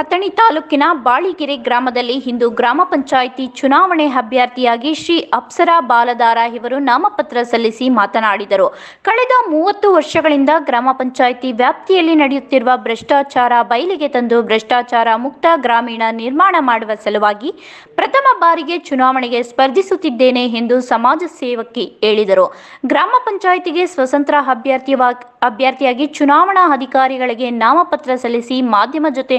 ಅಥಣಿ ತಾಲೂಕಿನ ಬಾಳಿಗೆರೆ ಗ್ರಾಮದಲ್ಲಿ ಇಂದು ಗ್ರಾಮ ಪಂಚಾಯಿತಿ ಚುನಾವಣೆ ಅಭ್ಯರ್ಥಿಯಾಗಿ ಶ್ರೀ ಅಪ್ಸರಾ ಬಾಲದಾರ ಇವರು ನಾಮಪತ್ರ ಸಲ್ಲಿಸಿ ಮಾತನಾಡಿದರು. ಕಳೆದ 30 ವರ್ಷಗಳಿಂದ ಗ್ರಾಮ ಪಂಚಾಯಿತಿ ವ್ಯಾಪ್ತಿಯಲ್ಲಿ ನಡೆಯುತ್ತಿರುವ ಭ್ರಷ್ಟಾಚಾರ ಬಯಲಿಗೆ ತಂದು ಭ್ರಷ್ಟಾಚಾರ ಮುಕ್ತ ಗ್ರಾಮೀಣ ನಿರ್ಮಾಣ ಮಾಡುವ ಸಲುವಾಗಿ ಪ್ರಥಮ ಬಾರಿಗೆ ಚುನಾವಣೆಗೆ ಸ್ಪರ್ಧಿಸುತ್ತಿದ್ದೇನೆ ಎಂದು ಸಮಾಜ ಸೇವಕಿ ಹೇಳಿದರು. ಗ್ರಾಮ ಪಂಚಾಯಿತಿಗೆ ಸ್ವತಂತ್ರ ಅಭ್ಯರ್ಥಿಯಾಗಿ ಚುನಾವಣಾ ಅಧಿಕಾರಿಗಳಿಗೆ ನಾಮಪತ್ರ ಸಲ್ಲಿಸಿ ಮಾಧ್ಯಮ ಜೊತೆ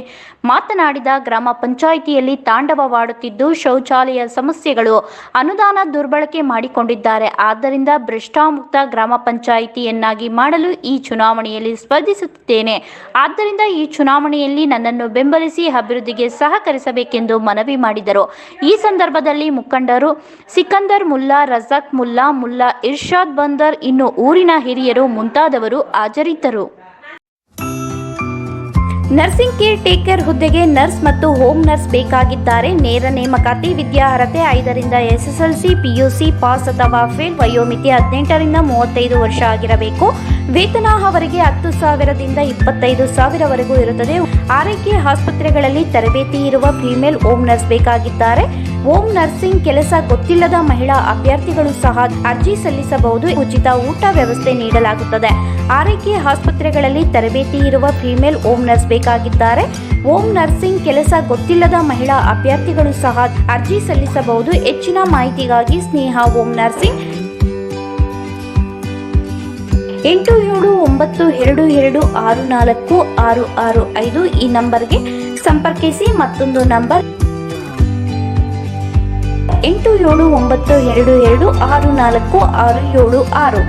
ಮಾತನಾಡಿದ ಗ್ರಾಮ ಪಂಚಾಯಿತಿಯಲ್ಲಿ ತಾಂಡವವಾಡುತ್ತಿದ್ದು ಶೌಚಾಲಯ ಸಮಸ್ಯೆಗಳು ಅನುದಾನ ದುರ್ಬಳಕೆ ಮಾಡಿಕೊಂಡಿದ್ದಾರೆ. ಆದ್ದರಿಂದ ಭ್ರಷ್ಟಾಮುಕ್ತ ಗ್ರಾಮ ಪಂಚಾಯಿತಿಯನ್ನಾಗಿ ಮಾಡಲು ಈ ಚುನಾವಣೆಯಲ್ಲಿ ಸ್ಪರ್ಧಿಸುತ್ತಿದ್ದೇನೆ. ಆದ್ದರಿಂದ ಈ ಚುನಾವಣೆಯಲ್ಲಿ ನನ್ನನ್ನು ಬೆಂಬಲಿಸಿ ಅಭಿವೃದ್ಧಿಗೆ ಸಹಕರಿಸಬೇಕೆಂದು ಮನವಿ ಮಾಡಿದರು. ಈ ಸಂದರ್ಭದಲ್ಲಿ ಮುಖಂಡರು ಸಿಕಂದರ್ ಮುಲ್ಲಾ, ರಜಾಕ್ ಮುಲ್ಲಾ, ಮುಲ್ಲಾ ಇರ್ಷಾದ್ ಬಂದರ್, ಇನ್ನು ಊರಿನ ಹಿರಿಯರು ಮುಂತಾದವರು ಹಾಜರಿದ್ದರು. ನರ್ಸಿಂಗ್ ಕೇರ್ ಟೇಕರ್ ಹುದ್ದೆಗೆ ನರ್ಸ್ ಮತ್ತು ಹೋಮ್ ನರ್ಸ್ ಬೇಕಾಗಿದ್ದಾರೆ. ನೇರ ನೇಮಕಾತಿ. ವಿದ್ಯಾರ್ಹತೆ 5ರಿಂದ SSLC, PUC ಪಾಸ್ ಅಥವಾ ಫೇಲ್. ವಯೋಮಿತಿ 18ರಿಂದ 35 ವರ್ಷ ಆಗಿರಬೇಕು. ವೇತನ ಅವರಿಗೆ 10,000ದಿಂದ 25,000ವರೆಗೂ ಇರುತ್ತದೆ. ಆರೈಕೆ ಆಸ್ಪತ್ರೆಗಳಲ್ಲಿ ತರಬೇತಿ ಇರುವ ಫಿಮೇಲ್ ಹೋಮ್ ನರ್ಸ್ ಬೇಕಾಗಿದ್ದಾರೆ. ಹೋಮ್ ನರ್ಸಿಂಗ್ ಕೆಲಸ ಗೊತ್ತಿಲ್ಲದ ಮಹಿಳಾ ಅಭ್ಯರ್ಥಿಗಳು ಸಹ ಅರ್ಜಿ ಸಲ್ಲಿಸಬಹುದು. ಉಚಿತ ಊಟ ವ್ಯವಸ್ಥೆ ನೀಡಲಾಗುತ್ತದೆ. ಆರೈಕೆ ಆಸ್ಪತ್ರೆಗಳಲ್ಲಿ ತರಬೇತಿ ಇರುವ ಫಿಮೇಲ್ ಹೋಮ್ ನರ್ಸ್ ಬೇಕಾಗಿದ್ದಾರೆ. ಹೋಮ್ ನರ್ಸಿಂಗ್ ಕೆಲಸ ಗೊತ್ತಿಲ್ಲದ ಮಹಿಳಾ ಅಭ್ಯರ್ಥಿಗಳು ಸಹ ಅರ್ಜಿ ಸಲ್ಲಿಸಬಹುದು. ಹೆಚ್ಚಿನ ಮಾಹಿತಿಗಾಗಿ ಸ್ನೇಹ ಹೋಮ್ ನರ್ಸಿಂಗ್ 8792264665 ಈ ನಂಬರ್ಗೆ ಸಂಪರ್ಕಿಸಿ. ಮತ್ತೊಂದು ನಂಬರ್ 8792264676.